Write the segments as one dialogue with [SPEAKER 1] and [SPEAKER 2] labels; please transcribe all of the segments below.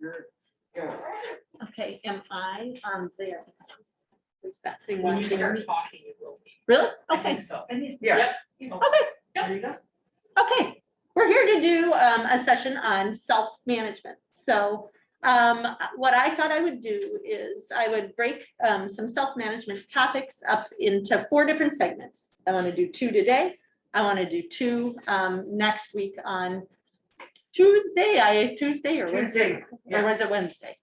[SPEAKER 1] You're good.
[SPEAKER 2] Okay, am I on there? Is that thing
[SPEAKER 3] When you
[SPEAKER 2] watching
[SPEAKER 3] start
[SPEAKER 2] me?
[SPEAKER 3] talking, it will be.
[SPEAKER 2] Really?
[SPEAKER 3] I
[SPEAKER 2] Okay,
[SPEAKER 3] think so.
[SPEAKER 1] Yes.
[SPEAKER 2] okay,
[SPEAKER 3] There you go.
[SPEAKER 2] okay. We're here to do a session on self-management. So what I thought I would do is I would break some self-management topics up into 4 different segments. I want to do 2 today. I want to do 2 next week on Tuesday. Tuesday or Wednesday,
[SPEAKER 1] Tuesday,
[SPEAKER 2] or
[SPEAKER 1] yeah.
[SPEAKER 2] was it Wednesday?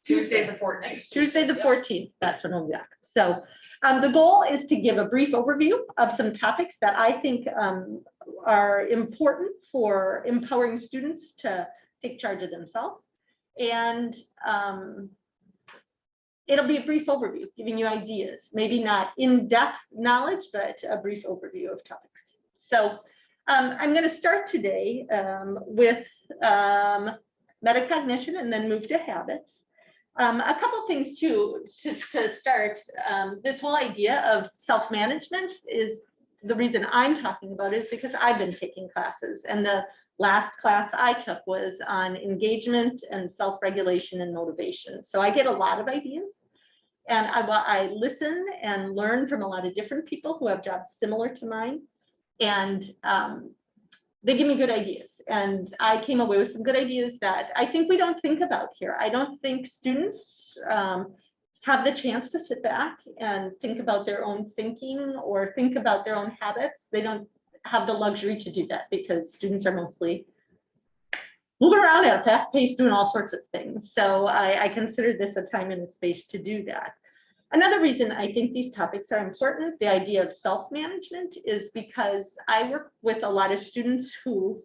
[SPEAKER 1] Tuesday the 14th.
[SPEAKER 2] Tuesday, the 14th, that's when we'll be back. So the goal is to give a brief overview of some topics that I think are important for empowering students to take charge of themselves. And it'll be a brief overview, giving you ideas, maybe not in-depth knowledge, but a brief overview of topics. So I'm going to start today with metacognition and then move to habits. A couple things too, to start, this whole idea of self-management is the reason I'm talking about is because I've been taking classes, and the last class I took was on engagement and self-regulation and motivation. So I get a lot of ideas, and I listen and learn from a lot of different people who have jobs similar to mine, and they give me good ideas, and I came away with some good ideas that I think we don't think about here. I don't think students have the chance to sit back and think about their own thinking or think about their own habits. They don't have the luxury to do that because students are mostly moving around at a fast pace, doing all sorts of things. So I consider this a time and a space to do that. Another reason I think these topics are important, the idea of self-management, is because I work with a lot of students who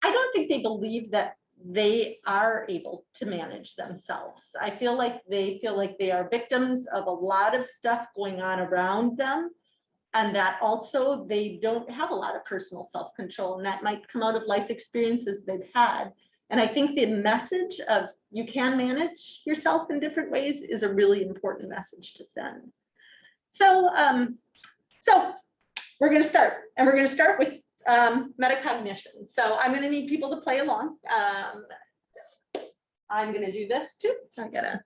[SPEAKER 2] I don't think they believe that they are able to manage themselves. I feel like they are victims of a lot of stuff going on around them, and that also they don't have a lot of personal self-control, and that might come out of life experiences they've had. And I think the message of you can manage yourself in different ways is a really important message to send. So, so we're going to start, and we're going to start with metacognition. So I'm going to need people to play along. I'm going to do this too. I gotta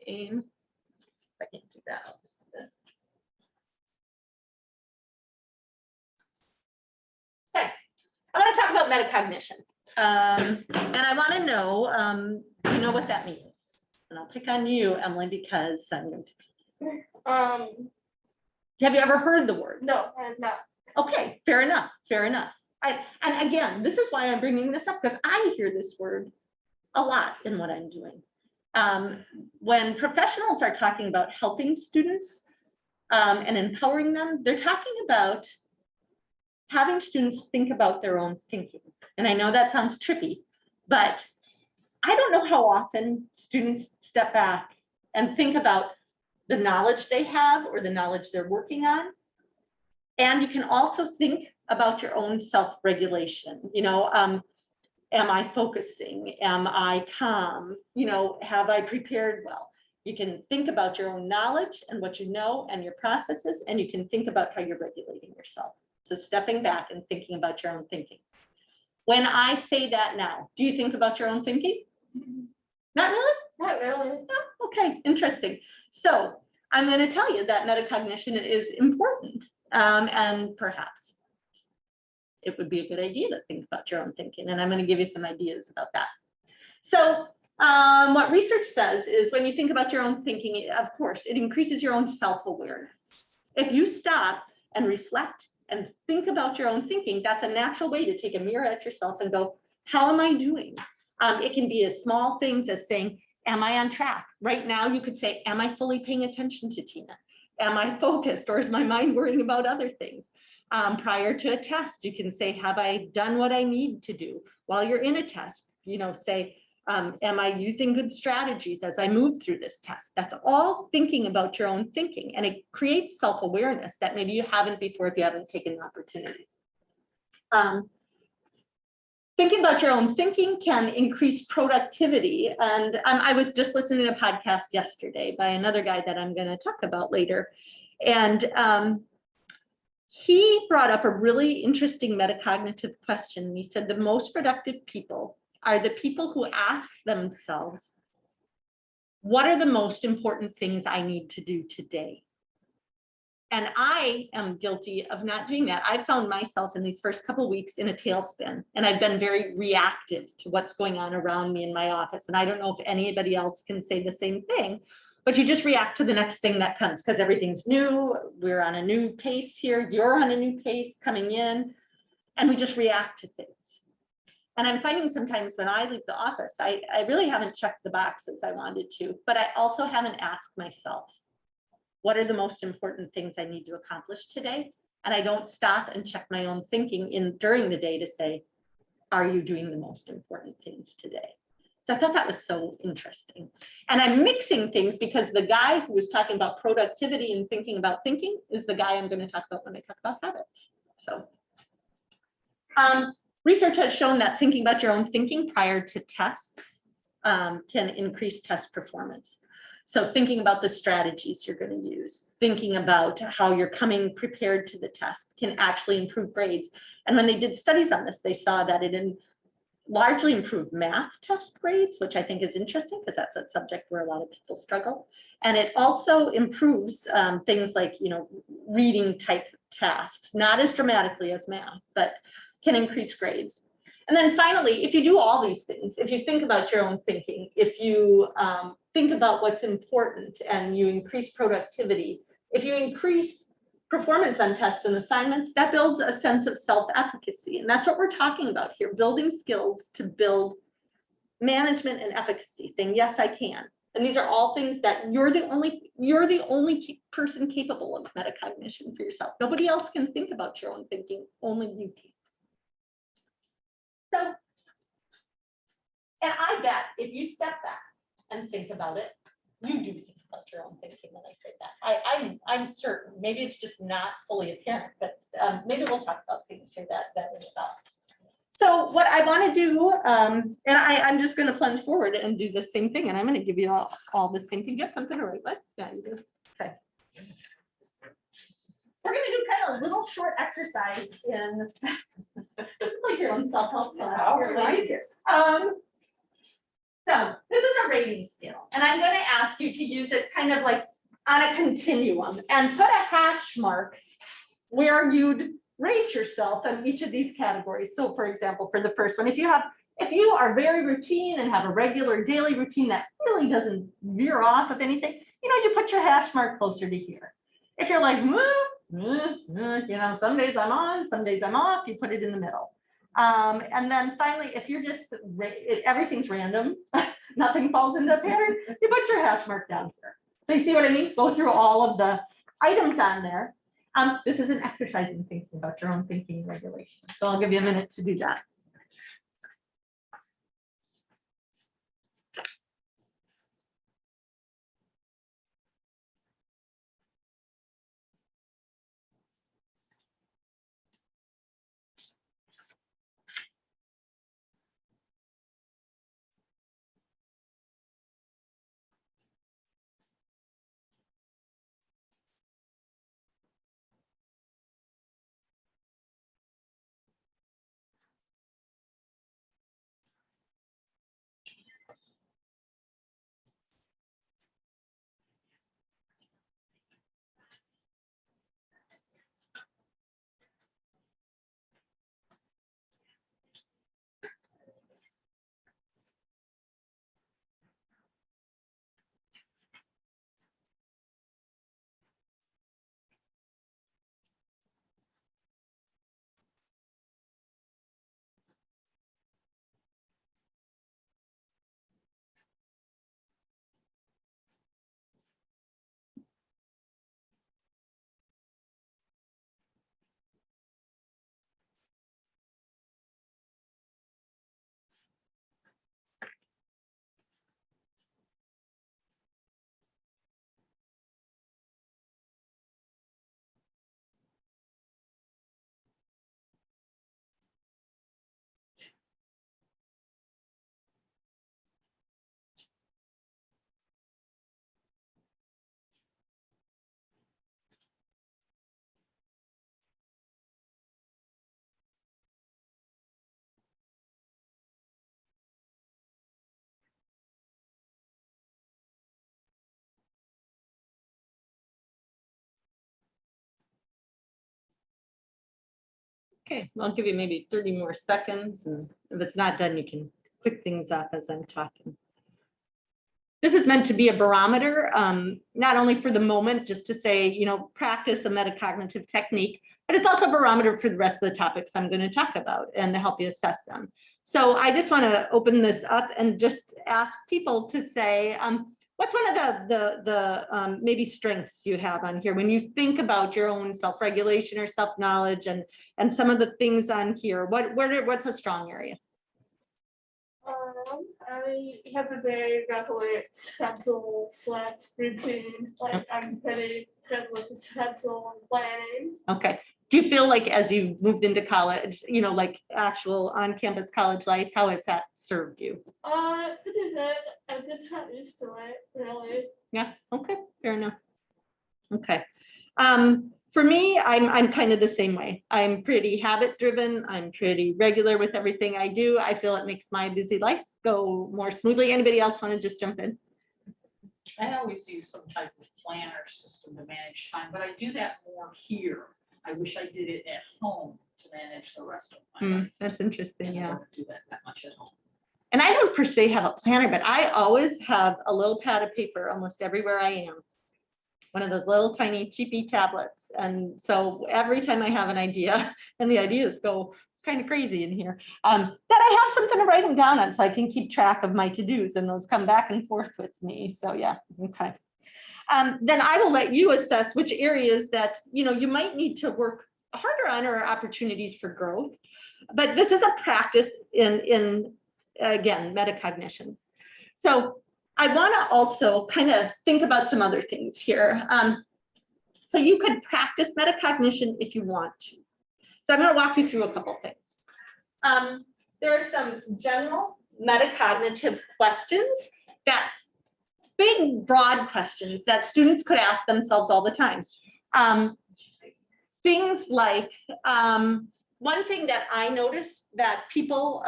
[SPEAKER 2] aim. If I can't do that, I'll just do this. Okay. I want to talk about metacognition, and I want to know, you know what that means. And I'll pick on you, Emily, because I'm going to. Have you ever heard the word?
[SPEAKER 4] No, I have not.
[SPEAKER 2] Okay, fair enough, fair enough. And again, this is why I'm bringing this up, because I hear this word a lot in what I'm doing. When professionals are talking about helping students and empowering them, they're talking about having students think about their own thinking. And I know that sounds trippy, but I don't know how often students step back and think about the knowledge they have or the knowledge they're working on. And you can also think about your own self-regulation. You know, am I focusing? Am I calm? You know, have I prepared well? You can think about your own knowledge and what you know and your processes, and you can think about how you're regulating yourself. So stepping back and thinking about your own thinking. When I say that now, do you think about your own thinking? Not really?
[SPEAKER 4] Not really.
[SPEAKER 2] Oh, okay, interesting. So I'm going to tell you that metacognition is important, and perhaps it would be a good idea to think about your own thinking. And I'm going to give you some ideas about that. So what research says is when you think about your own thinking, of course, it increases your own self-awareness. If you stop and reflect and think about your own thinking, that's a natural way to take a mirror at yourself and go, how am I doing? It can be as small things as saying, am I on track? Right now, you could say, am I fully paying attention to Tina? Am I focused, or is my mind worrying about other things? Prior to a test, you can say, have I done what I need to do? While you're in a test, you know, say, am I using good strategies as I move through this test? That's all thinking about your own thinking, and it creates self-awareness that maybe you haven't before if you haven't taken the opportunity. Thinking about your own thinking can increase productivity. And I was just listening to a podcast yesterday by another guy that I'm going to talk about later. And he brought up a really interesting metacognitive question. He said the most productive people are the people who ask themselves, what are the most important things I need to do today? And I am guilty of not doing that. I found myself in these first couple of weeks in a tailspin, and I've been very reactive to what's going on around me in my office. And I don't know if anybody else can say the same thing, but you just react to the next thing that comes because everything's new. We're on a new pace here. You're on a new pace coming in, and we just react to things. And I'm finding sometimes when I leave the office, I really haven't checked the boxes I wanted to, but I also haven't asked myself, what are the most important things I need to accomplish today? And I don't stop and check my own thinking during the day to say, are you doing the most important things today? So I thought that was so interesting. And I'm mixing things because the guy who was talking about productivity and thinking about thinking is the guy I'm going to talk about when I talk about habits. So research has shown that thinking about your own thinking prior to tests can increase test performance. So thinking about the strategies you're going to use, thinking about how you're coming prepared to the test can actually improve grades. And when they did studies on this, they saw that it largely improved math test grades, which I think is interesting because that's a subject where a lot of people struggle. And it also improves things like, reading type tasks, not as dramatically as math, but can increase grades. And then finally, if you do all these things, if you think about your own thinking, if you think about what's important and you increase productivity, if you increase performance on tests and assignments, that builds a sense of self-efficacy. And that's what we're talking about here, building skills to build management and efficacy, saying, yes, I can. And these are all things that you're the only person capable of metacognition for yourself. Nobody else can think about your own thinking, only you can. So, and I bet if you step back and think about it, you do think about your own thinking when I say that. I'm certain, maybe it's just not fully apparent, but maybe we'll talk about things here that is about. So what I want to do, and I'm just going to plunge forward and do the same thing, and I'm going to give you all the same thing. Do you have something to write with? Yeah, you do. Okay. We're going to do kind of a little short exercise in this. This is like your own self-help class. So this is a rating scale, and I'm going to ask you to use it kind of like on a continuum and put a hash mark where you'd rate yourself in each of these categories. So for example, for the first one, if you are very routine and have a regular daily routine that really doesn't veer off of anything, you put your hash mark closer to here. If you're like, some days I'm on, some days I'm off, you put it in the middle. And then finally, if you're just, everything's random, nothing falls into a pattern, you put your hash mark down here. So you see what I mean? Go through all of the items on there. This is an exercise in thinking about your own thinking regulation. So I'll give you a minute to do that. Okay, I'll give you maybe 30 more seconds, and if it's not done, you can click things up as I'm talking. This is meant to be a barometer, not only for the moment, just to say, you know, practice a metacognitive technique, but it's also a barometer for the rest of the topics I'm going to talk about and to help you assess them. So I just want to open this up and just ask people to say, what's one of the maybe strengths you have on here when you think about your own self-regulation or self-knowledge and some of the things on here? What's a strong area?
[SPEAKER 3] I have a very rapid schedule / routine. Like I'm pretty good with the schedule and planning.
[SPEAKER 2] Okay. Do you feel like as you moved into college, you know, like actual on-campus college life, how has that served you?
[SPEAKER 3] Pretty good. I just got used to it, really.
[SPEAKER 2] Yeah. Okay. Fair enough. Okay. For me, I'm kind of the same way. I'm pretty habit driven. I'm pretty regular with everything I do. I feel it makes my busy life go more smoothly. Anybody else want to just jump in?
[SPEAKER 1] I always use some type of planner system to manage time, but I do that more here. I wish I did it at home to manage the rest of my life.
[SPEAKER 2] That's interesting.
[SPEAKER 1] And I
[SPEAKER 2] Yeah.
[SPEAKER 1] don't do that much at home.
[SPEAKER 2] And I don't per se have a planner, but I always have a little pad of paper almost everywhere I am. One of those little tiny cheapy tablets. And so every time I have an idea, and the ideas go kind of crazy in here, that I have something to write them down on so I can keep track of my to-dos and those come back and forth with me. So yeah, okay. Then I will let you assess which areas that, you know, you might need to work harder on or opportunities for growth. But this is a practice in again, metacognition. So I want to also kind of think about some other things here. So you could practice metacognition if you want to. So I'm going to walk you through a couple things. There are some general metacognitive questions, that big, broad questions that students could ask themselves all the time. Things like, one thing that I notice that people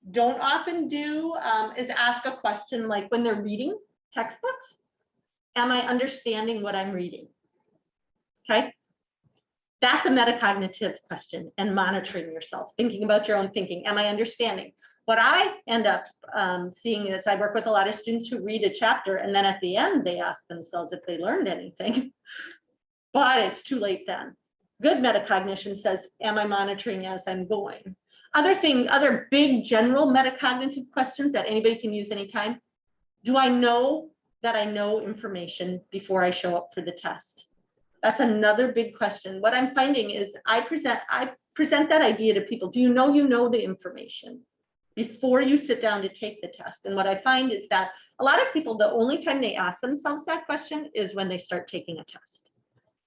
[SPEAKER 2] don't often do is ask a question like when they're reading textbooks, am I understanding what I'm reading? Okay. That's a metacognitive question, and monitoring yourself, thinking about your own thinking. Am I understanding? What I end up seeing is I work with a lot of students who read a chapter and then at the end they ask themselves if they learned anything, but it's too late then. Good metacognition says, am I monitoring as I'm going? Other big general metacognitive questions that anybody can use anytime. Do I know that I know information before I show up for the test? That's another big question. What I'm finding is I present that idea to people. Do you know the information before you sit down to take the test? And what I find is that a lot of people, the only time they ask themselves that question is when they start taking a test.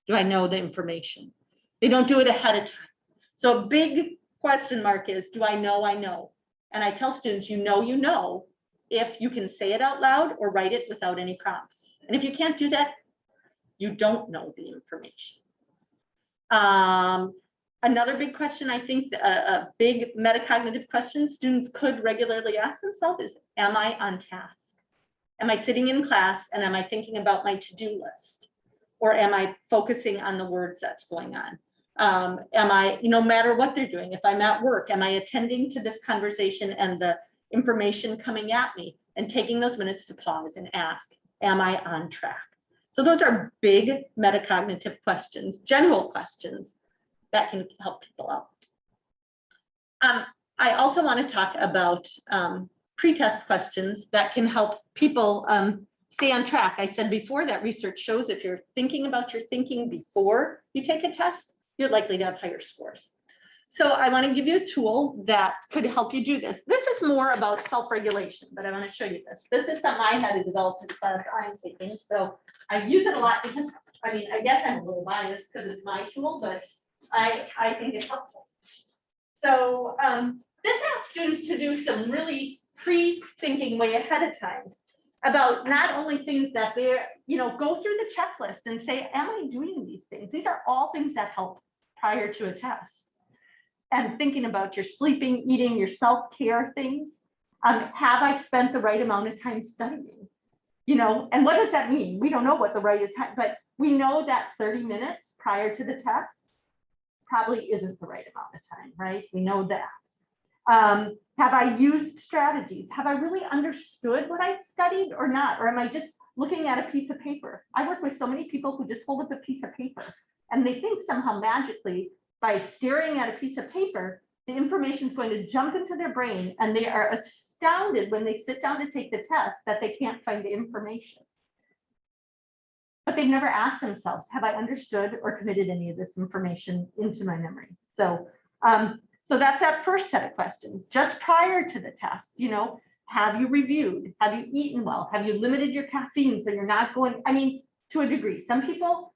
[SPEAKER 2] Do I know the information? They don't do it ahead of time. So a big question mark is, do I know I know? And I tell students, you know, if you can say it out loud or write it without any prompts. And if you can't do that, you don't know the information. Another big question, I think a big metacognitive question students could regularly ask themselves is, am I on task? Am I sitting in class and am I thinking about my to-do list? Or am I focusing on the words that's going on? Am I, no matter what they're doing, if I'm at work, am I attending to this conversation and the information coming at me and taking those minutes to pause and ask, am I on track? So those are big metacognitive questions, general questions that can help people out. I also want to talk about pre-test questions that can help people stay on track. I said before that research shows if you're thinking about your thinking before you take a test, you're likely to have higher scores. So I want to give you a tool that could help you do this. This is more about self-regulation, but I want to show you this. This is something I had to develop as class I'm taking. So I use it a lot because, I mean, I guess I'm a little biased because it's my tool, but I think it's helpful. So this asks students to do some really pre-thinking way ahead of time about not only things that they're, go through the checklist and say, am I doing these things? These are all things that help prior to a test. And thinking about your sleeping, eating, your self-care things. Have I spent the right amount of time studying? And what does that mean? We don't know what the right time, but we know that 30 minutes prior to the test probably isn't the right amount of time, right? We know that. Have I used strategies? Have I really understood what I studied or not? Or am I just looking at a piece of paper? I work with so many people who just hold up a piece of paper and they think somehow magically by staring at a piece of paper, the information is going to jump into their brain and they are astounded when they sit down to take the test that they can't find the information. But they've never asked themselves, have I understood or committed any of this information into my memory? So, so that's that first set of questions. Just prior to the test, you know, have you reviewed? Have you eaten well? Have you limited your caffeine so you're not going, I mean, to a degree, some people,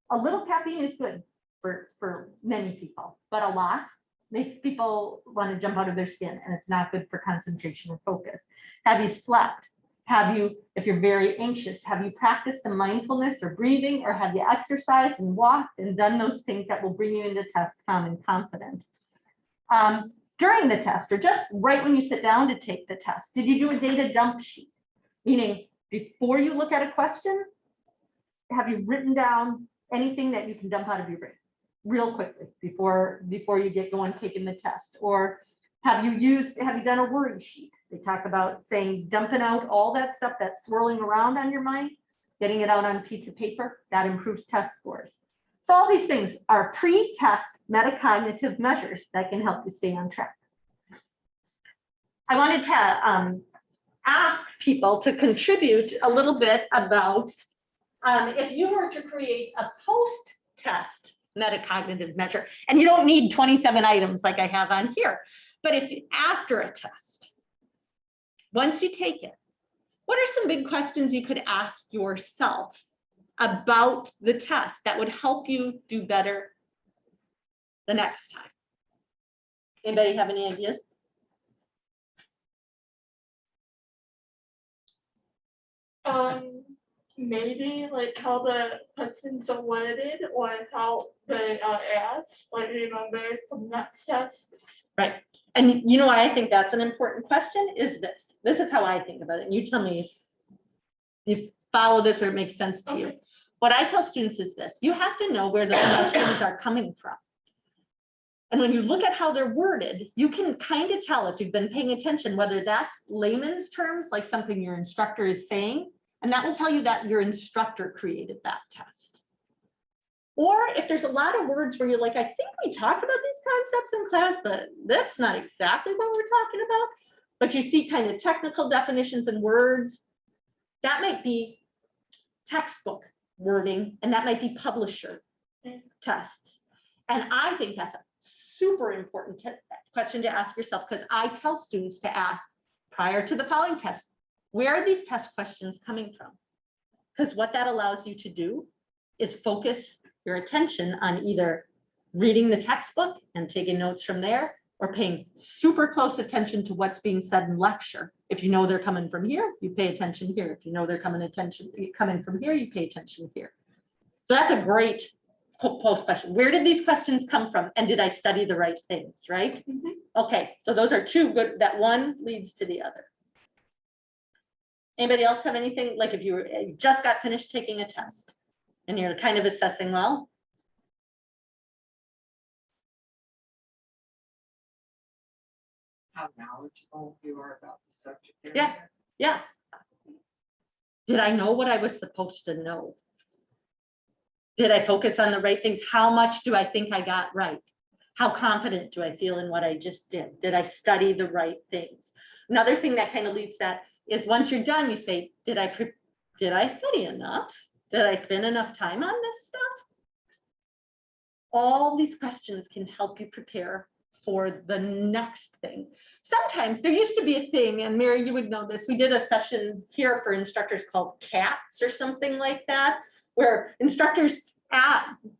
[SPEAKER 2] a little caffeine is good for many people, but a lot makes people want to jump out of their skin and it's not good for concentration or focus. Have you slept? Have you, if you're very anxious, have you practiced some mindfulness or breathing, or have you exercised and walked and done those things that will bring you into test calm and confident? During the test, or just right when you sit down to take the test, did you do a data dump sheet? Meaning before you look at a question, have you written down anything that you can dump out of your brain real quickly before you get going taking the test? Or have you done a worry sheet? They talk about saying dumping out all that stuff that's swirling around on your mind, getting it out on a piece of paper, that improves test scores. So all these things are pre-test metacognitive measures that can help you stay on track. I wanted to ask people to contribute a little bit about if you were to create a post-test metacognitive measure, and you don't need 27 items like I have on here, but if after a test, once you take it, what are some big questions you could ask yourself about the test that would help you do better the next time? Anybody have any ideas?
[SPEAKER 3] Maybe like how the questions are worded or how they are asked, like remember from that test.
[SPEAKER 2] Right. And you know why I think that's an important question is this. This is how I think about it. And you tell me if you follow this or it makes sense to you.
[SPEAKER 3] Okay.
[SPEAKER 2] What I tell students is this: you have to know where the questions are coming from. And when you look at how they're worded, you can kind of tell if you've been paying attention, whether that's layman's terms, like something your instructor is saying, and that will tell you that your instructor created that test. Or if there's a lot of words where you're like, I think we talked about these concepts in class, but that's not exactly what we're talking about. But you see kind of technical definitions and words, that might be textbook wording, and that might be publisher tests. And I think that's a super important question to ask yourself, because I tell students to ask prior to the following test, where are these test questions coming from? Because what that allows you to do is focus your attention on either reading the textbook and taking notes from there, or paying super close attention to what's being said in lecture. If you know they're coming from here, you pay attention here. If you know they're coming from here, you pay attention here. So that's a great post question. Where did these questions come from? And did I study the right things, right?
[SPEAKER 3] Mhm.
[SPEAKER 2] Okay, so those are two good, that one leads to the other. Anybody else have anything, like if you just got finished taking a test and you're kind of assessing, well,
[SPEAKER 4] how knowledgeable you are about the subject area.
[SPEAKER 2] Yeah. yeah. Did I know what I was supposed to know? Did I focus on the right things? How much do I think I got right? How confident do I feel in what I just did? Did I study the right things? Another thing that kind of leads to that is once you're done, you say, did I study enough? Did I spend enough time on this stuff? All these questions can help you prepare for the next thing. Sometimes there used to be a thing, and Mary, you would know this, we did a session here for instructors called CATS or something like that, where instructors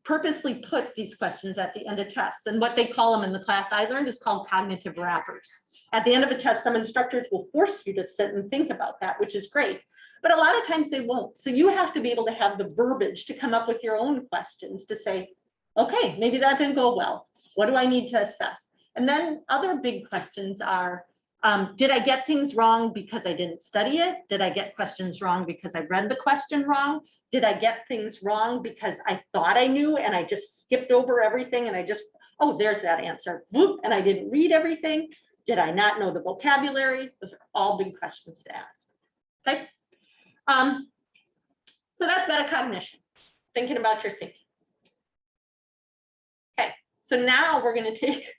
[SPEAKER 2] purposely put these questions at the end of tests. And what they call them in the class I learned is called cognitive wrappers. At the end of a test, some instructors will force you to sit and think about that, which is great. But a lot of times they won't. So you have to be able to have the verbiage to come up with your own questions to say, okay, maybe that didn't go well. What do I need to assess? And then other big questions are, Did I get things wrong because I didn't study it? Did I get questions wrong because I read the question wrong? Did I get things wrong because I thought I knew and I just skipped over everything and I just, oh, there's that answer, whoop, and I didn't read everything? Did I not know the vocabulary? Those are all big questions to ask, okay? So that's metacognition, thinking about your thinking. Okay, so now we're gonna take,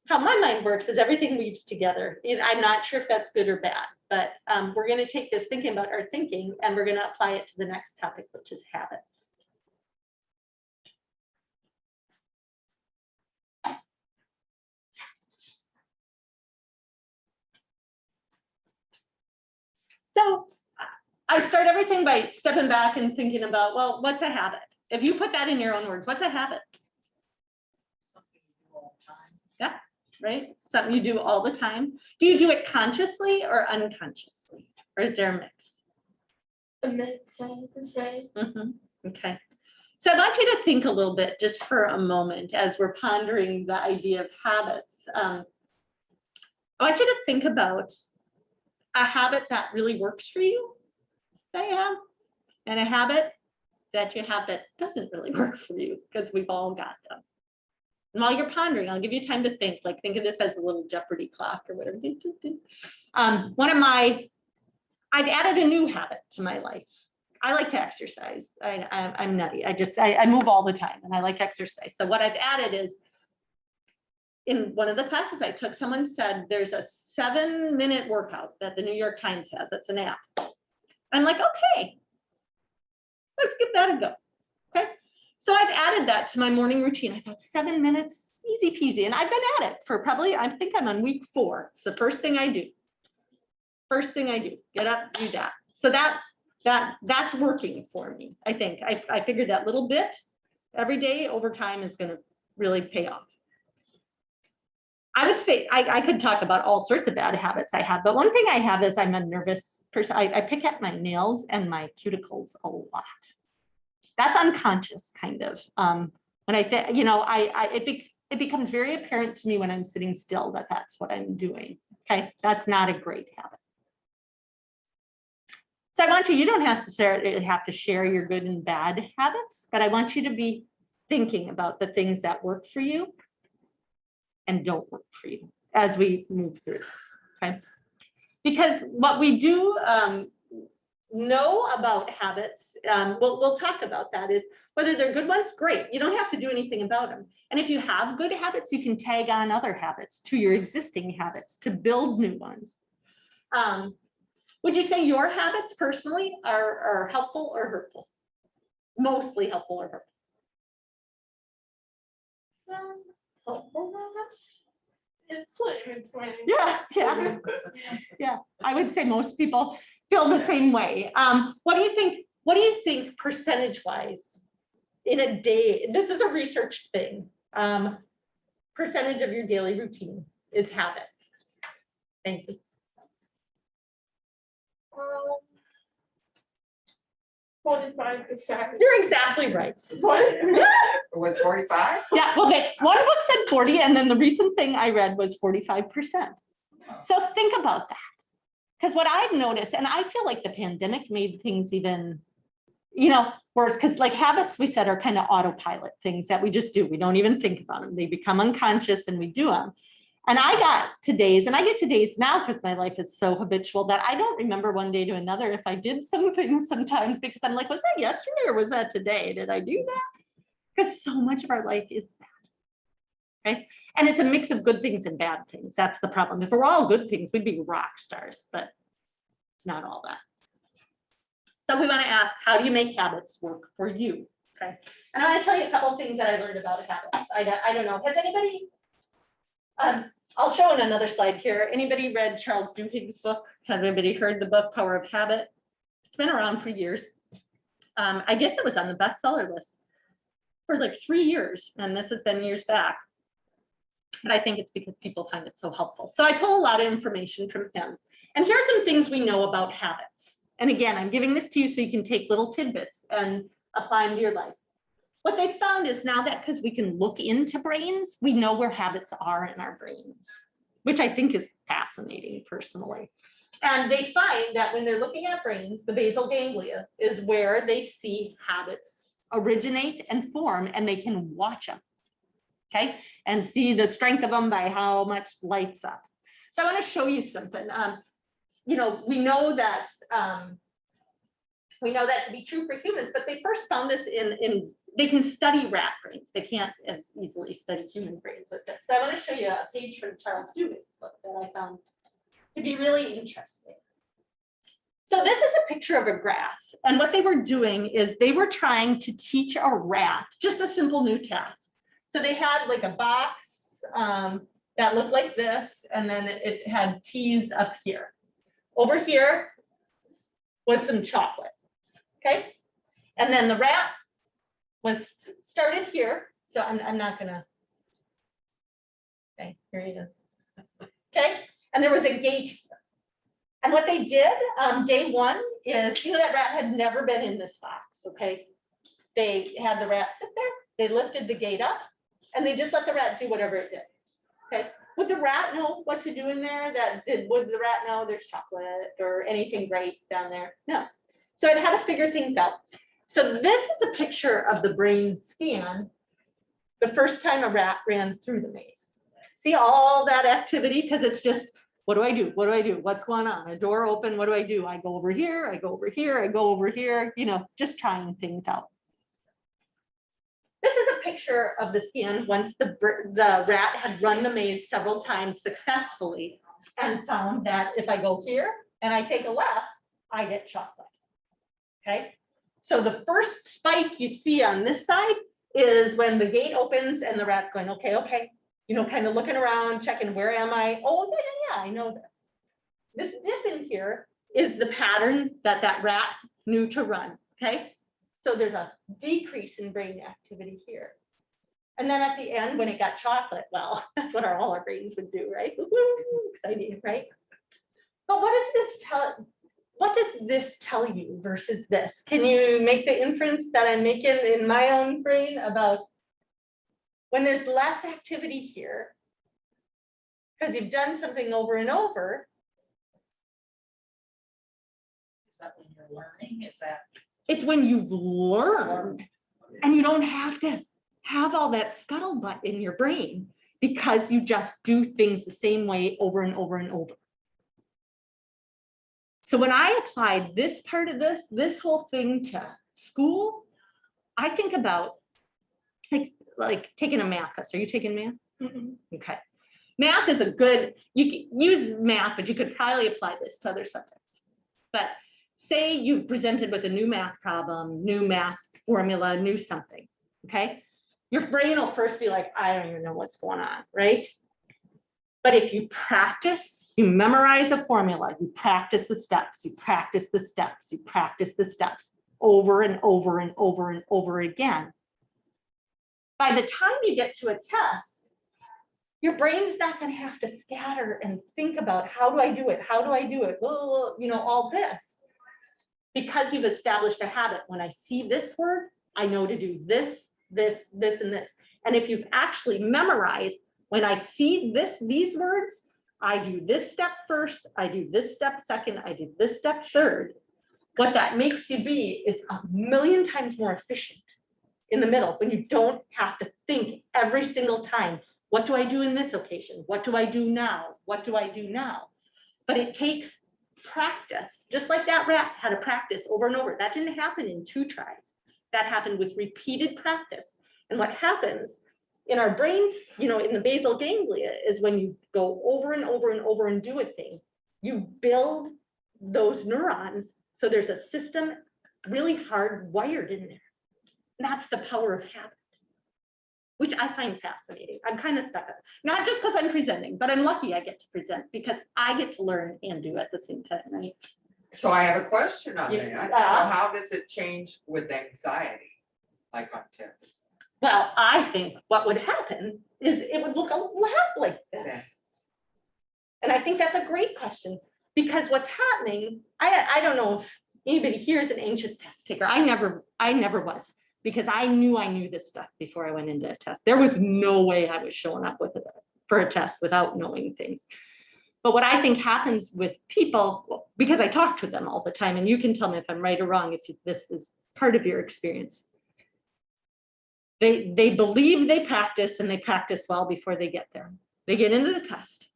[SPEAKER 2] how my mind works is everything weaves together. I'm not sure if that's good or bad, but we're gonna take this thinking about our thinking and we're gonna apply it to the next topic, which is habits. So I start everything by stepping back and thinking about, well, what's a habit? If you put that in your own words, what's a habit?
[SPEAKER 1] Something you do all the time.
[SPEAKER 2] Right? Something you do all the time. Do you do it consciously or unconsciously? Or is there a mix?
[SPEAKER 3] A mix, I have to say.
[SPEAKER 2] Okay. So I want you to think a little bit just for a moment as we're pondering the idea of habits. I want you to think about a habit that really works for you that you have, and a habit that you have that doesn't really work for you, because we've all got them. And while you're pondering, I'll give you time to think, like think of this as a little Jeopardy clock or whatever. I've added a new habit to my life. I like to exercise. I'm nutty. I move all the time and I like exercise. So what I've added is, in one of the classes I took, someone said there's a 7-minute workout that the New York Times has. It's an app. I'm like, okay, let's give that a go. Okay. So I've added that to my morning routine. I thought 7 minutes, easy peasy. And I've been at it for probably, I think I'm on week 4. It's the first thing I do. First thing I do, get up, do that. So that's working for me. I think I figured that little bit every day over time is going to really pay off. I would say I could talk about all sorts of bad habits I have, but one thing I have is I'm a nervous person. I pick at my nails and my cuticles a lot. That's unconscious, kind of. When I think, you know, it becomes very apparent to me when I'm sitting still that that's what I'm doing. Okay, that's not a great habit. So I want you don't necessarily have to share your good and bad habits, but I want you to be thinking about the things that work for you and don't work for you as we move through this, okay? Because what we do know about habits, we'll talk about that, is whether they're good ones, great. You don't have to do anything about them. And if you have good habits, you can tag on other habits to your existing habits to build new ones. Would you say your habits personally are helpful or hurtful? Mostly helpful or hurtful?
[SPEAKER 3] Helpful habits? It's like in between.
[SPEAKER 2] Yeah. I would say most people feel the same way. What do you think percentage-wise in a day? This is a research thing. Percentage of your daily routine is habit. Thank you.
[SPEAKER 3] 45%.
[SPEAKER 2] You're exactly right.
[SPEAKER 4] It was 45?
[SPEAKER 2] Yeah, well, one book said 40, and then the recent thing I read was 45%. So think about that. Because what I've noticed, and I feel like the pandemic made things even, worse, because like habits we said are kind of autopilot things that we just do. We don't even think about them. They become unconscious and we do them. And I get to days now because my life is so habitual that I don't remember one day to another if I did some things sometimes, because I'm like, was that yesterday or was that today? Did I do that? Because so much of our life is that, right? And it's a mix of good things and bad things. That's the problem. If we're all good things, we'd be rock stars, but it's not all that. So we want to ask, how do you make habits work for you? Okay. And I'm going to tell you a couple of things that I learned about habits. I don't know. Has anybody, I'll show in another slide here. Anybody read Charles Duhigg's book? Has anybody heard the book, Power of Habit? It's been around for years. I guess it was on the bestseller list for like 3 years, and this has been years back. But I think it's because people find it so helpful. So I pull a lot of information from him. And here are some things we know about habits. And again, I'm giving this to you so you can take little tidbits and apply them to your life. What they found is now that because we can look into brains, we know where habits are in our brains. which I think is fascinating personally. And they find that when they're looking at brains, the basal ganglia is where they see habits originate and form, and they can watch them. Okay, and see the strength of them by how much lights up. So I want to show you something. You know, we know that to be true for humans, but they first found this in they can study rat brains. They can't as easily study human brains with this. So I want to show you a page from Charles Duhigg's book that I found to be really interesting. So this is a picture of a graph, and what they were doing is they were trying to teach a rat just a simple new task. So they had like a box that looked like this, and then it had T's up here. Over here was some chocolate, okay? And then the rat was started here, so I'm not gonna, okay, here he is. Okay, and there was a gate here. And what they did, day one is, you know, that rat had never been in this box, okay? They had the rat sit there, they lifted the gate up, and they just let the rat do whatever it did, okay? Would the rat know what to do in there? Would the rat know there's chocolate or anything great down there? No. So it had to figure things out. So this is a picture of the brain scan the first time a rat ran through the maze. See all that activity? Because it's just, what do I do? What do I do? What's going on? A door open, what do I do? I go over here, I go over here, I go over here, you know, just trying things out. This is a picture of the scan once the rat had run the maze several times successfully and found that if I go here and I take a left, I get chocolate. Okay, so the first spike you see on this side is when the gate opens and the rat's going, okay, you know, kind of looking around, checking where am I? Oh, yeah, I know this. This dip in here is the pattern that rat knew to run, okay? So there's a decrease in brain activity here. And then at the end, when it got chocolate, well, that's what all our brains would do, right? Exciting, right? But what does this tell you versus this? Can you make the inference that I'm making in my own brain about when there's less activity here, because you've done something over and over?
[SPEAKER 1] Is that when you're learning? Is that?
[SPEAKER 2] It's when you've learned and you don't have to have all that scuttlebutt in your brain because you just do things the same way over and over and over. So when I applied this part of this whole thing to school, I think about like taking a math class. Are you taking math?
[SPEAKER 3] Mhm.
[SPEAKER 2] Okay. Math is a good, you can use math, but you could probably apply this to other subjects. But say you presented with a new math problem, new math formula, new something, okay? Your brain will first be like, I don't even know what's going on, right? But if you practice, you memorize a formula, you practice the steps, you practice the steps, you practice the steps over and over and over and over again. By the time you get to a test, your brain's not going to have to scatter and think about how do I do it? How do I do it? Oh, you know, all this. Because you've established a habit. When I see this word, I know to do this, this, this, and this. And if you've actually memorized, when I see these words, I do this step first, I do this step second, I do this step third. What that makes you be is 1,000,000 times more efficient in the middle when you don't have to think every single time, what do I do in this occasion? What do I do now? What do I do now? But it takes practice, just like that rat had to practice over and over. That didn't happen in 2 tries. That happened with repeated practice. And what happens in our brains, you know, in the basal ganglia is when you go over and over and over and do a thing, you build those neurons. So there's a system really hardwired in there. And that's the power of habit, which I find fascinating. I'm kind of stuck on it. Not just because I'm presenting, but I'm lucky I get to present because I get to learn and do at the same time, right?
[SPEAKER 4] So I have a question on
[SPEAKER 2] Yeah.
[SPEAKER 4] that. So how does it change with anxiety, like on tests?
[SPEAKER 2] Well, I think what would happen is it would look a lot like
[SPEAKER 4] Yeah.
[SPEAKER 2] this. And I think that's a great question because what's happening, I don't know if anybody here is an anxious test taker. I never was because I knew this stuff before I went into a test. There was no way I was showing up with a for a test without knowing things. But what I think happens with people, because I talk to them all the time, and you can tell me if I'm right or wrong, if this is part of your experience. They believe they practice and they practice well before they get there. They get into the test.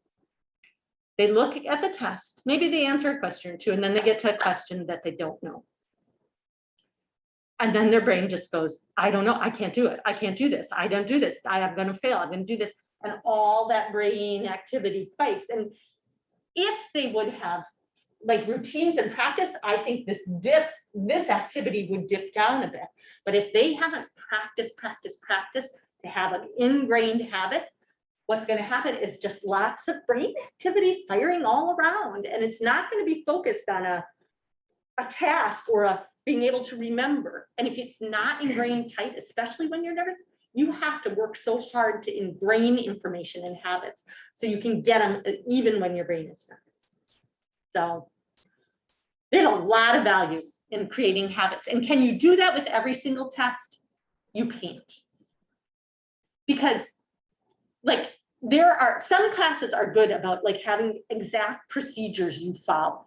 [SPEAKER 2] They look at the test, maybe they answer a question or two, and then they get to a question that they don't know. And then their brain just goes, I don't know, I can't do it. I can't do this. I don't do this. I'm going to fail. I'm going to do this. And all that brain activity spikes. And if they would have like routines and practice, I think this activity would dip down a bit. But if they haven't practiced to have an ingrained habit, what's going to happen is just lots of brain activity firing all around. And it's not going to be focused on a task or being able to remember. And if it's not ingrained tight, especially when you're nervous, you have to work so hard to ingrain information and habits so you can get them even when your brain is nervous. So there's a lot of value in creating habits. And can you do that with every single test? You can't. Because like there are some classes are good about like having exact procedures you follow.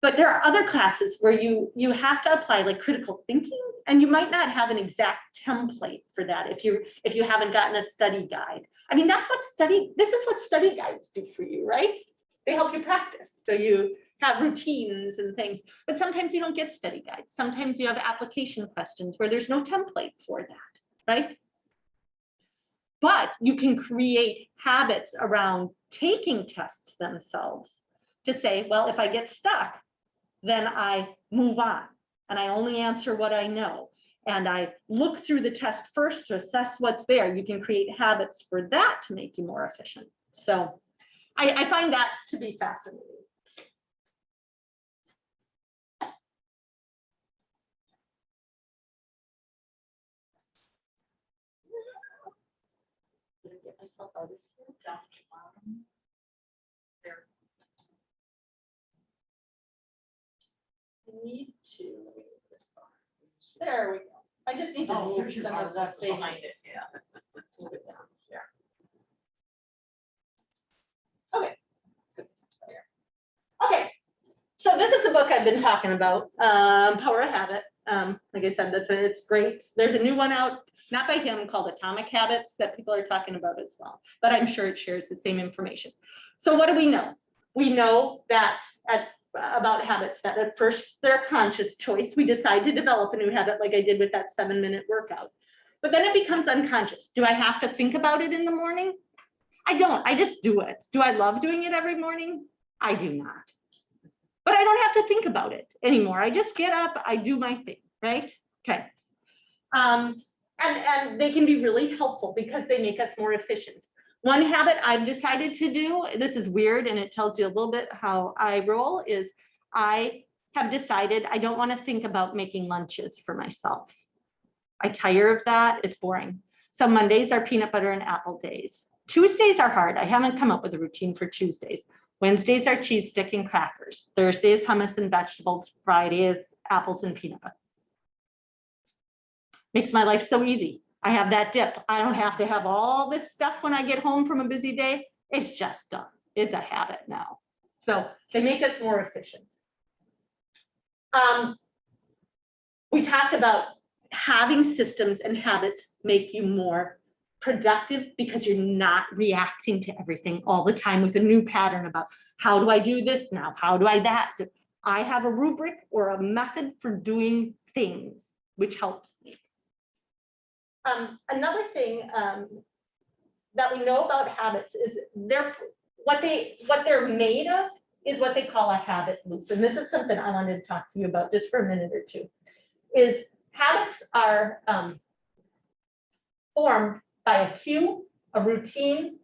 [SPEAKER 2] But there are other classes where you have to apply like critical thinking, and you might not have an exact template for that if you haven't gotten a study guide. I mean, this is what study guides do for you, right? They help you practice. So you have routines and things, but sometimes you don't get study guides. Sometimes you have application questions where there's no template for that, right? But you can create habits around taking tests themselves to say, well, if I get stuck, then I move on and I only answer what I know. And I look through the test first to assess what's there. You can create habits for that to make you more efficient. So I find that to be fascinating. Did I get myself out of here?
[SPEAKER 1] Down to the bottom. There.
[SPEAKER 2] I need to, let me move this far. There we go. I just need to
[SPEAKER 1] Oh,
[SPEAKER 2] move
[SPEAKER 1] there's your
[SPEAKER 2] some of the
[SPEAKER 1] artwork
[SPEAKER 2] things.
[SPEAKER 1] behind it, yeah.
[SPEAKER 2] Move it down here. Okay. Okay, so this is the book I've been talking about, Power of Habit. Like I said, it's great. There's a new one out, not by him, called Atomic Habits that people are talking about as well, but I'm sure it shares the same information. So what do we know? We know that about habits that at first they're a conscious choice. We decide to develop a new habit like I did with that 7-minute workout, but then it becomes unconscious. Do I have to think about it in the morning? I don't, I just do it. Do I love doing it every morning? I do not. But I don't have to think about it anymore. I just get up, I do my thing, right? Okay. And they can be really helpful because they make us more efficient. One habit I've decided to do, this is weird and it tells you a little bit how I roll, is I have decided I don't want to think about making lunches for myself. I tire of that, it's boring. So Mondays are peanut butter and apple days. Tuesdays are hard. I haven't come up with a routine for Tuesdays. Wednesdays are cheese stick and crackers. Thursday is hummus and vegetables. Friday is apples and peanut butter. Makes my life so easy. I have that dip. I don't have to have all this stuff when I get home from a busy day. It's just done. It's a habit now. So they make us more efficient. We talked about having systems and habits make you more productive because you're not reacting to everything all the time with a new pattern about how do I do this now? How do I that? I have a rubric or a method for doing things, which helps me. Another thing that we know about habits is what they're made of is what they call a habit loop. And this is something I wanted to talk to you about just for a minute or two, is habits are formed by a cue, a routine,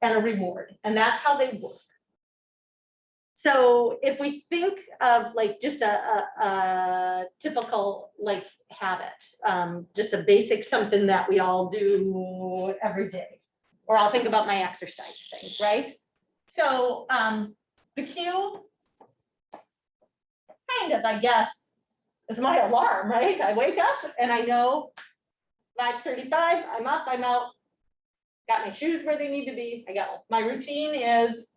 [SPEAKER 2] and a reward. And that's how they work. So if we think of like just a typical like habit, just a basic something that we all do every day, or I'll think about my exercise things, right? So the cue, kind of, I guess, is my alarm, right? I wake up and I know 5:35, I'm up, I'm out. got my shoes where they need to be. I got, my routine is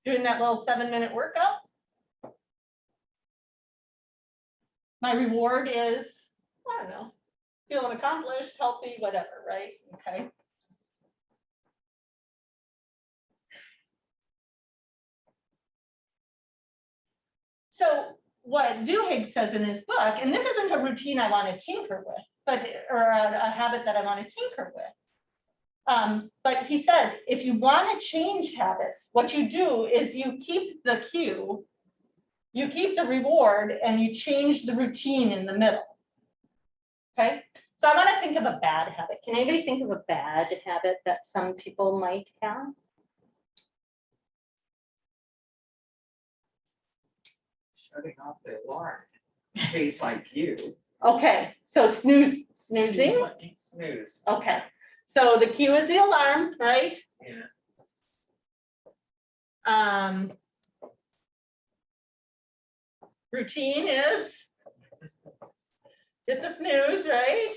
[SPEAKER 2] doing that little 7-minute workout. My reward is, I don't know, feeling accomplished, healthy, whatever, right? Okay. So what Duhigg says in his book, and this isn't a routine I want to tinker with, but or a habit that I want to tinker with. But he said, if you want to change habits, what you do is you keep the cue, you keep the reward, and you change the routine in the middle. Okay, so I want to think of a bad habit. Can anybody think of a bad habit that some people might have?
[SPEAKER 4] Shutting off the alarm, in case like you,
[SPEAKER 2] Okay, so snoozing.
[SPEAKER 4] snooze,
[SPEAKER 2] Okay, so the cue is the alarm, right?
[SPEAKER 4] yeah.
[SPEAKER 2] Routine is hit the snooze, right?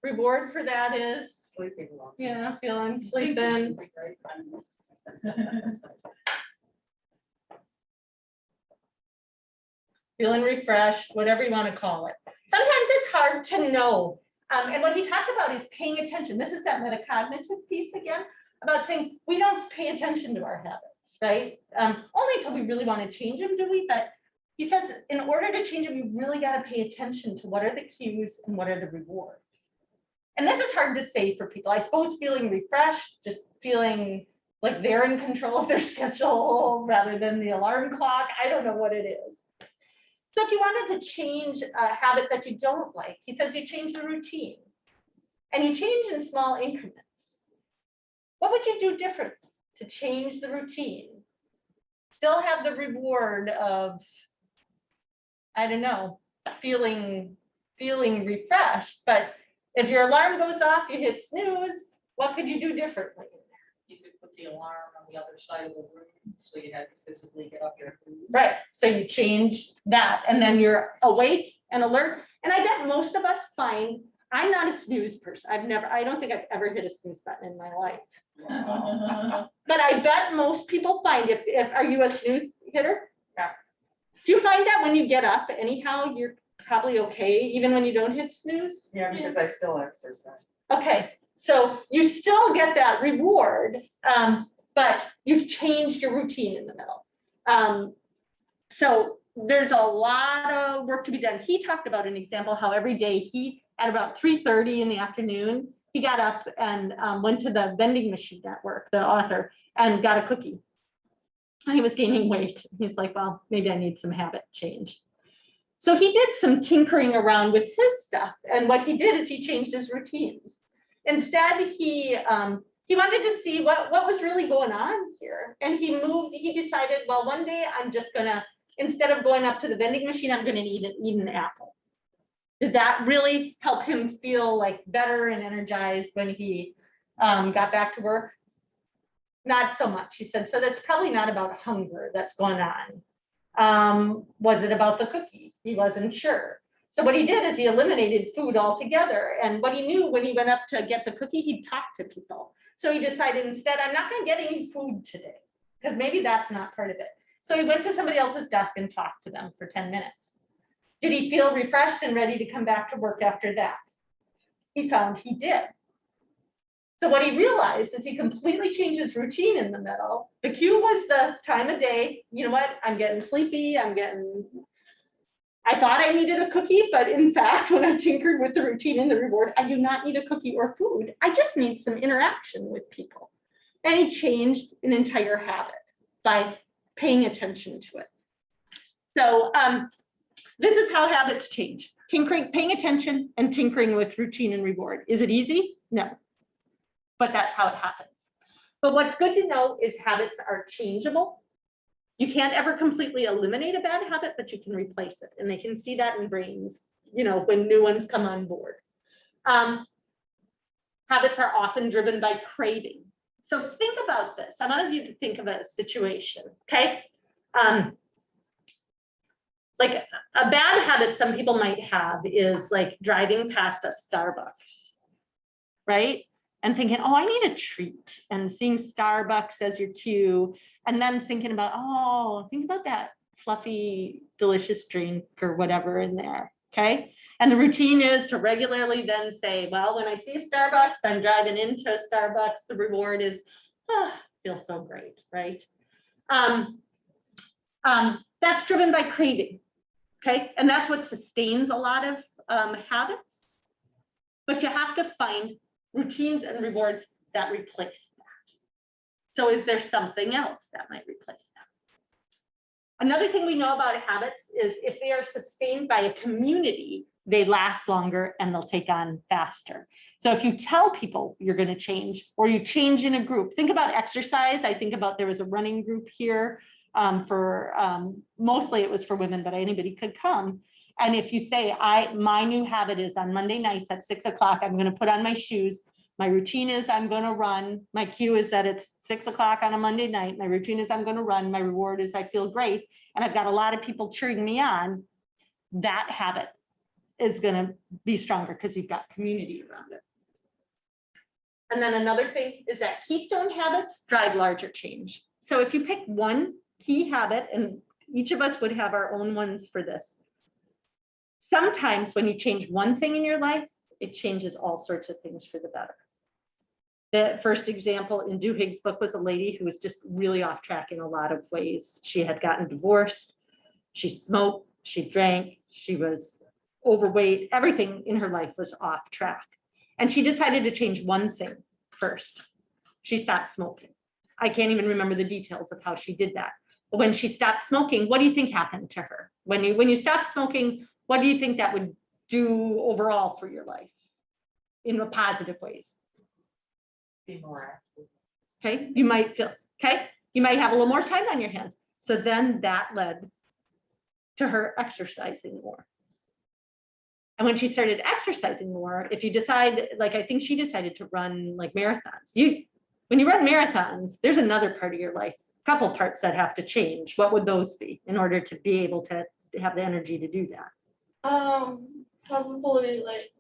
[SPEAKER 2] Reward for that is,
[SPEAKER 4] Sleeping long.
[SPEAKER 2] yeah, feeling sleeping. Feeling refreshed, whatever you want to call it. Sometimes it's hard to know. And what he talks about is paying attention. This is that metacognitive piece again, about saying we don't pay attention to our habits, right? Only until we really want to change them, do we? But he says in order to change them, you really got to pay attention to what are the cues and what are the rewards. And this is hard to say for people. I suppose feeling refreshed, just feeling like they're in control of their schedule rather than the alarm clock. I don't know what it is. So if you wanted to change a habit that you don't like, he says you change the routine and you change in small increments. What would you do different to change the routine? Still have the reward of, I don't know, feeling refreshed, but if your alarm goes off, you hit snooze, what could you do differently?
[SPEAKER 1] You could put the alarm on the other side of the room, so you had to physically get up there.
[SPEAKER 2] Right, so you change that and then you're awake and alert. And I bet most of us find, I'm not a snooze person. I don't think I've ever hit a snooze button in my life. But I bet most people find, are you a snooze hitter?
[SPEAKER 1] Yeah.
[SPEAKER 2] Do you find that when you get up anyhow, you're probably okay, even when you don't hit snooze?
[SPEAKER 4] Yeah, because I still exercise.
[SPEAKER 2] Okay, so you still get that reward, but you've changed your routine in the middle. So there's a lot of work to be done. He talked about an example how every day at about 3:30 in the afternoon, he got up and went to the vending machine at work, the author, and got a cookie. And he was gaining weight. He's like, well, maybe I need some habit change. So he did some tinkering around with his stuff. And what he did is he changed his routines. Instead, he wanted to see what was really going on here. And he decided, well, one day I'm just gonna, instead of going up to the vending machine, I'm gonna eat an apple. Did that really help him feel like better and energized when he got back to work? Not so much, he said. So that's probably not about hunger that's going on. Was it about the cookie? He wasn't sure. So what he did is he eliminated food altogether. And what he knew when he went up to get the cookie, he'd talk to people. So he decided instead, I'm not gonna get any food today, because maybe that's not part of it. So he went to somebody else's desk and talked to them for 10 minutes. Did he feel refreshed and ready to come back to work after that? He found he did. So what he realized is he completely changed his routine in the middle. The cue was the time of day. You know what? I'm getting sleepy. I thought I needed a cookie, but in fact, when I tinkered with the routine and the reward, I do not need a cookie or food. I just need some interaction with people. And he changed an entire habit by paying attention to it. So this is how habits change. Tinkering, paying attention and tinkering with routine and reward. Is it easy? No. But that's how it happens. But what's good to know is habits are changeable. You can't ever completely eliminate a bad habit, but you can replace it. And they can see that in brains, when new ones come on board. Habits are often driven by craving. So think about this. I want you to think of a situation, okay? like a bad habit some people might have is like driving past a Starbucks, right? And thinking, oh, I need a treat, and seeing Starbucks as your cue, and then thinking about, oh, think about that fluffy, delicious drink or whatever in there, okay? And the routine is to regularly then say, well, when I see a Starbucks, I'm driving into a Starbucks, the reward is, feels so great, right? That's driven by craving, okay? And that's what sustains a lot of habits. But you have to find routines and rewards that replace that. So is there something else that might replace that? Another thing we know about habits is if they are sustained by a community, they last longer and they'll take on faster. So if you tell people you're going to change, or you change in a group, think about exercise. I think about, there was a running group here mostly it was for women, but anybody could come. And if you say, my new habit is on Monday nights at 6 o'clock, I'm going to put on my shoes. My routine is I'm going to run. My cue is that it's 6 o'clock on a Monday night. My routine is I'm going to run. My reward is I feel great. And I've got a lot of people cheering me on. That habit is going to be stronger because you've got community around it. And then another thing is that keystone habits drive larger change. So if you pick one key habit, and each of us would have our own ones for this. Sometimes when you change one thing in your life, it changes all sorts of things for the better. The first example in Duhigg's book was a lady who was just really off track in a lot of ways. She had gotten divorced, she smoked, she drank, she was overweight, everything in her life was off track. And she decided to change one thing first. She stopped smoking. I can't even remember the details of how she did that. But when she stopped smoking, what do you think happened to her? When you stop smoking, what do you think that would do overall for your life in a positive ways?
[SPEAKER 4] Be more active.
[SPEAKER 2] Okay, you might feel, okay, you might have a little more time on your hands. So then that led to her exercising more. And when she started exercising more, if you decide, like I think she decided to run like marathons. When you run marathons, there's another part of your life, a couple parts that have to change. What would those be in order to be able to have the energy to do that?
[SPEAKER 3] Probably like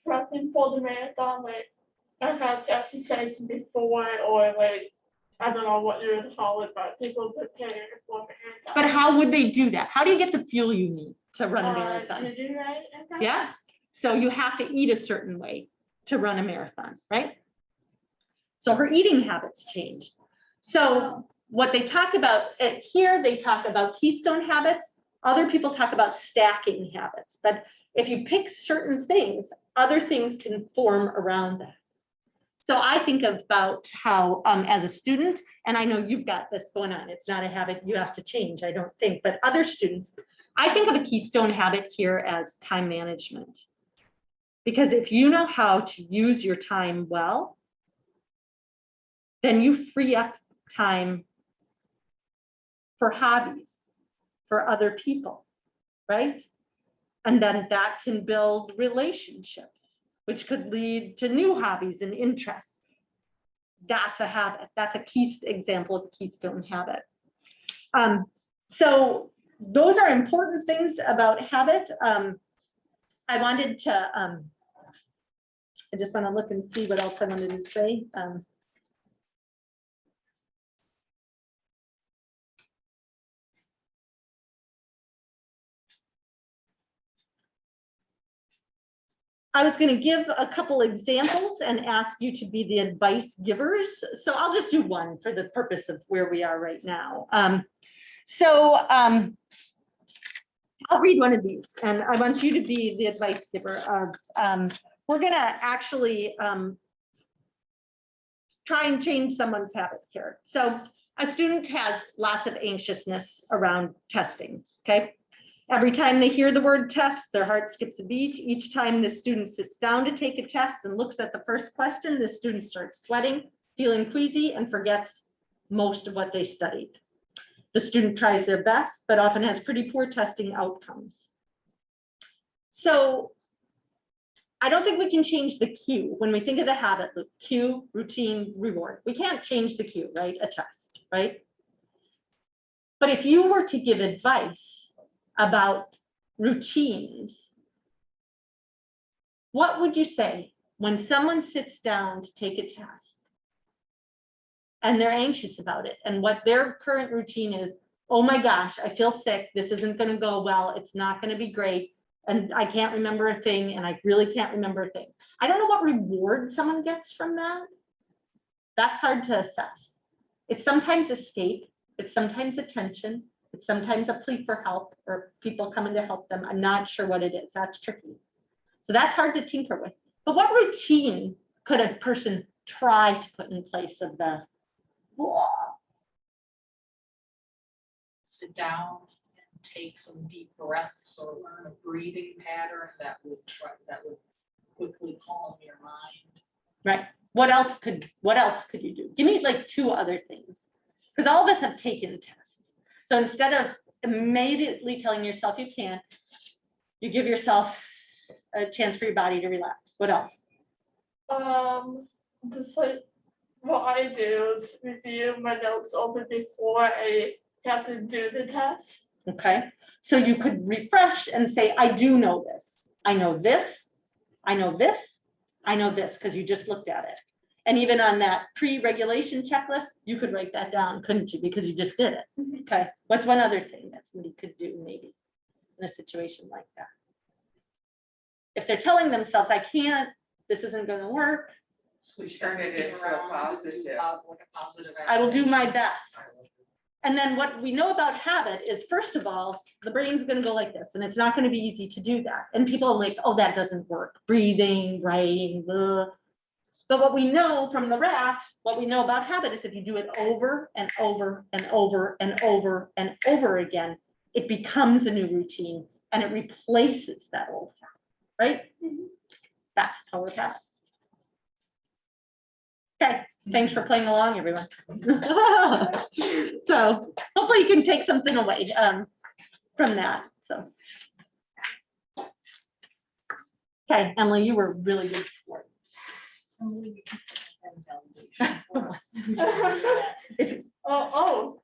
[SPEAKER 3] prepping for the marathon, like I had exercised before, or like I don't know what you would call it, but people prepare for marathon.
[SPEAKER 2] But how would they do that? How do you get the fuel you need to run a marathon?
[SPEAKER 3] You do, right? Okay.
[SPEAKER 2] Yeah. So you have to eat a certain way to run a marathon, right? So her eating habits changed. So what they talk about here, they talk about keystone habits. Other people talk about stacking habits. But if you pick certain things, other things can form around that. So I think about how as a student, and I know you've got this going on, it's not a habit you have to change, I don't think, but other students, I think of a keystone habit here as time management. Because if you know how to use your time well, then you free up time for hobbies, for other people, right? And then that can build relationships, which could lead to new hobbies and interests. That's a habit. That's a key example of a keystone habit. So those are important things about habit. I wanted to, I just want to look and see what else I wanted to say. I was going to give a couple examples and ask you to be the advice givers. So I'll just do one for the purpose of where we are right now. I'll read one of these, and I want you to be the advice giver of, we're going to actually try and change someone's habit here. So a student has lots of anxiousness around testing, okay? Every time they hear the word test, their heart skips a beat. Each time the student sits down to take a test and looks at the first question, the student starts sweating, feeling queasy, and forgets most of what they studied. The student tries their best, but often has pretty poor testing outcomes. So I don't think we can change the cue. When we think of the habit loop, cue, routine, reward, we can't change the cue, right? A test, right? But if you were to give advice about routines, what would you say when someone sits down to take a test and they're anxious about it and what their current routine is? Oh my gosh, I feel sick. This isn't going to go well. It's not going to be great. And I can't remember a thing, and I really can't remember a thing. I don't know what reward someone gets from that. That's hard to assess. It's sometimes escape. It's sometimes attention. It's sometimes a plea for help or people coming to help them. I'm not sure what it is. That's tricky. So that's hard to tinker with. But what routine could a person try to put in place of the,
[SPEAKER 1] Sit down and take some deep breaths or learn a breathing pattern that would quickly calm your mind.
[SPEAKER 2] right? What else could you do? Give me like 2 other things. Because all of us have taken tests. So instead of immediately telling yourself you can't, you give yourself a chance for your body to relax. What else?
[SPEAKER 3] Just like what I do is review my notes over before I have to do the test.
[SPEAKER 2] Okay, so you could refresh and say, I do know this. I know this. I know this. I know this, because you just looked at it. And even on that pre-regulation checklist, you could write that down, couldn't you? Because you just did it. Okay, what's one other thing that somebody could do maybe in a situation like that? If they're telling themselves, I can't, this isn't going to work,
[SPEAKER 1] Switch
[SPEAKER 4] Turn it
[SPEAKER 1] everything
[SPEAKER 4] into a
[SPEAKER 1] around, and do
[SPEAKER 4] positive.
[SPEAKER 1] like a positive.
[SPEAKER 2] I will do my
[SPEAKER 1] affirmation.
[SPEAKER 2] best. And then what we know about habit is, first of all, the brain's gonna go like this, and it's not gonna be easy to do that. And people are like, oh, that doesn't work, breathing, writing, blah. But what we know from the rat, what we know about habit is if you do it over and over and over and over and over again, it becomes a new routine and it replaces that old habit, right? That's the power of habit. Okay, thanks for playing along, everyone. So hopefully you can take something away from that, so. Okay, Emily, you were really good for
[SPEAKER 1] And delegation for us. We should do that.
[SPEAKER 2] it.
[SPEAKER 3] Oh,